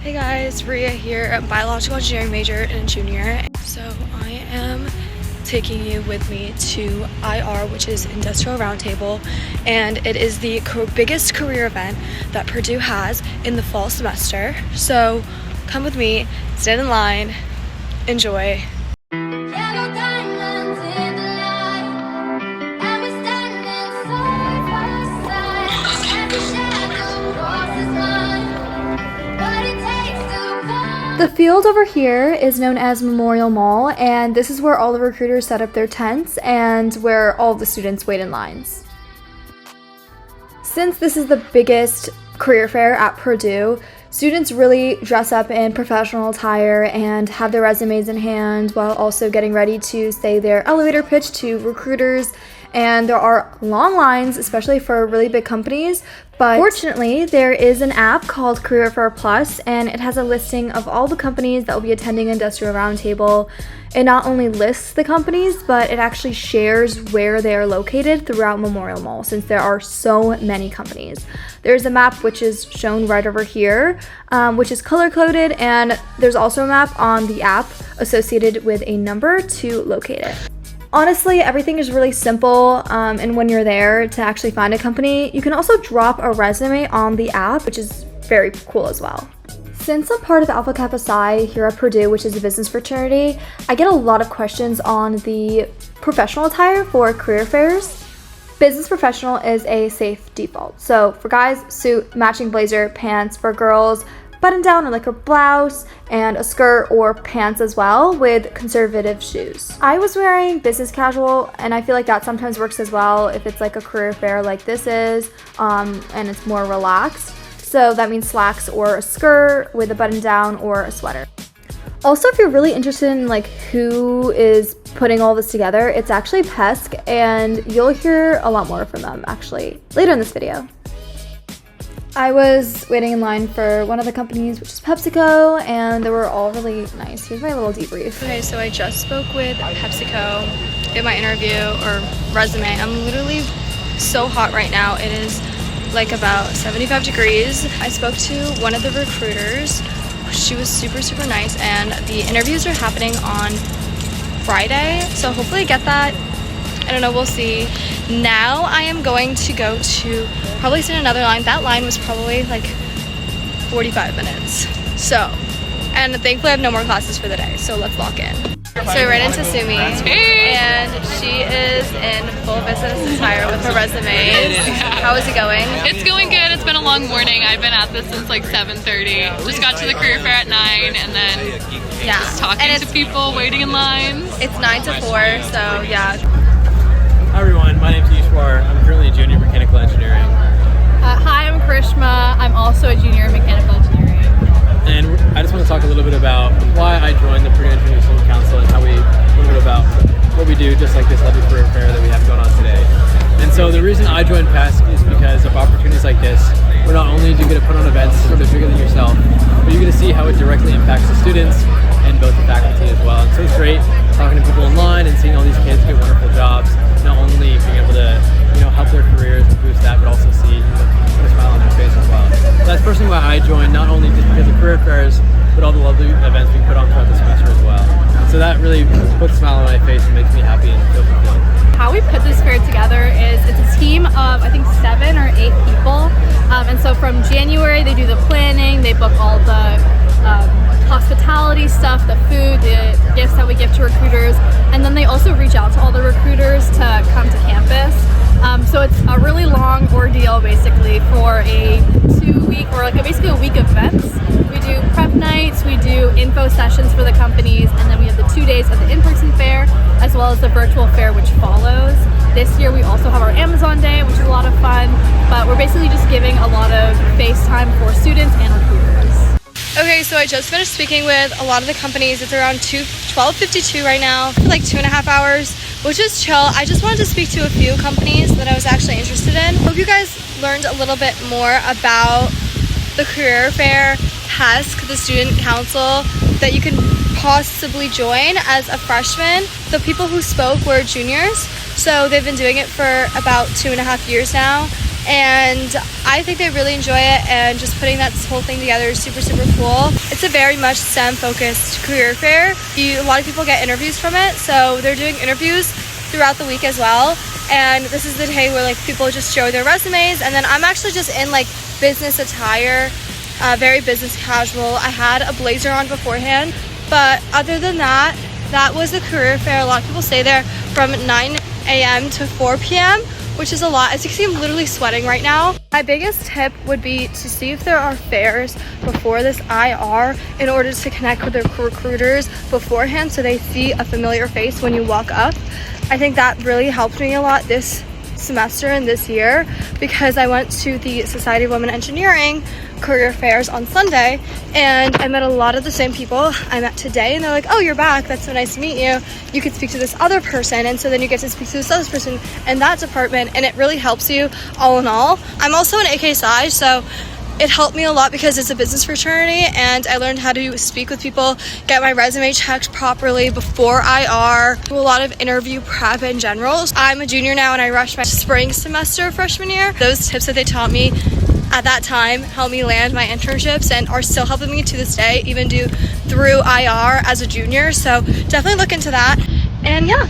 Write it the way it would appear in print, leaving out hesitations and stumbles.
Hey guys, Ria here, a biological engineering major and a junior. So I am taking you with me to IR, which is Industrial Roundtable, and it is the biggest career event that Purdue has in the fall semester. So come with me, stand in line, enjoy. The field over here is known as Memorial Mall, and this is where all the recruiters set up their tents and where all the students wait in lines. Since this is the biggest career fair at Purdue, students really dress up in professional attire and have their resumes in hand while also getting ready to say their elevator pitch to recruiters. And there are long lines, especially for really big companies, but fortunately there is an app called Career Fair Plus, and it has a listing of all the companies that will be attending Industrial Roundtable. It not only lists the companies, but it actually shares where they are located throughout Memorial Mall, since there are so many companies. There's a map which is shown right over here, which is color-coded, and there's also a map on the app associated with a number to locate it. Honestly, everything is really simple, and when you're there to actually find a company, you can also drop a resume on the app, which is very cool as well. Since I'm part of Alpha Kappa Psi here at Purdue, which is a business fraternity, I get a lot of questions on the professional attire for career fairs. Business professional is a safe default. So for guys, suit, matching blazer, pants. For girls, button down or like a blouse and a skirt or pants as well with conservative shoes. I was wearing business casual, and I feel like that sometimes works as well if it's like a career fair like this is, and it's more relaxed. So that means slacks or a skirt with a button down or a sweater. Also, if you're really interested in like who is putting all this together, it's actually PESC, and you'll hear a lot more from them actually later in this video. I was waiting in line for one of the companies, which is PepsiCo, and they were all really nice. Here's my little debrief. Okay, so I just spoke with PepsiCo, did my interview or resume. I'm literally so hot right now. It is like about 75 degrees. I spoke to one of the recruiters. She was super nice, and the interviews are happening on Friday, so hopefully I get that. I don't know, we'll see. Now I am going to go to probably sit in another line. That line was probably like 45 minutes. So, and thankfully I have no more classes for the day, so let's lock in. So I ran into Sumi, and she is in full business attire with her resumes. How is it going? It's going good. It's been a long morning. I've been at this since like 7:30. Just got to the career fair at 9, and then just talking to people, waiting in lines. It's 9 to 4, so yeah. Hi everyone, my name is Ishwar. I'm currently a junior in mechanical engineering. Hi, I'm Krishma. I'm also a junior in mechanical engineering. And I just want to talk a little bit about why I joined the Purdue Engineering Student Council and a little bit about what we do, just like this lovely career fair that we have going on today. And so the reason I joined PESC is because of opportunities like this, where not only do you get to put on events sort of bigger than yourself, but you get to see how it directly impacts the students and both the faculty as well. And so it's great talking to people online and seeing all these kids get wonderful jobs, not only being able to help their careers and boost that, but also see put a smile on their face as well. So that's personally why I joined, not only just because of career fairs, but all the lovely events we put on throughout the semester as well. So that really puts a smile on my face and makes me happy and feel fulfilled. How we put this fair together is it's a team of I think 7 or 8 people, and so from January they do the planning, they book all the hospitality stuff, the food, the gifts that we give to recruiters, and then they also reach out to all the recruiters to come to campus. So it's a really long ordeal basically for a 2-week or basically a week of events. We do prep nights, we do info sessions for the companies, and then we have the 2 days of the in-person fair as well as the virtual fair which follows. This year we also have our Amazon Day, which is a lot of fun, but we're basically just giving a lot of face time for students and recruiters. Okay, so I just finished speaking with a lot of the companies. It's around 12:52 right now, for like 2.5 hours, which is chill. I just wanted to speak to a few companies that I was actually interested in. Hope you guys learned a little bit more about the career fair, PESC, the student council that you can possibly join as a freshman. The people who spoke were juniors, so they've been doing it for about 2.5 years now. and I think they really enjoy it, and just putting that whole thing together is super, super cool. It's a very much STEM focused career fair. A lot of people get interviews from it, so they're doing interviews throughout the week as well. And this is the day where like people just show their resumes, and then I'm actually just in like business attire, very business casual. I had a blazer on beforehand, but other than that, that was the career fair. A lot of people stay there from 9 a.m. to 4 p.m., which is a lot. As you can see, I'm literally sweating right now. My biggest tip would be to see if there are fairs before this IR in order to connect with their recruiters beforehand so they see a familiar face when you walk up. I think that really helped me a lot this semester and this year, because I went to the Society of Women Engineering career fairs on Sunday, and I met a lot of the same people I met today, and they're like, oh, you're back, that's so nice to meet you. You could speak to this other person, and so then you get to speak to this other person in that department, and it really helps you all in all. I'm also an AK Psi, so it helped me a lot because it's a business fraternity, and I learned how to speak with people, get my resume checked properly before IR, do a lot of interview prep in general. I'm a junior now and I rushed my spring semester freshman year. Those tips that they taught me at that time helped me land my internships and are still helping me to this day, even through IR as a junior. So definitely look into that. And yeah.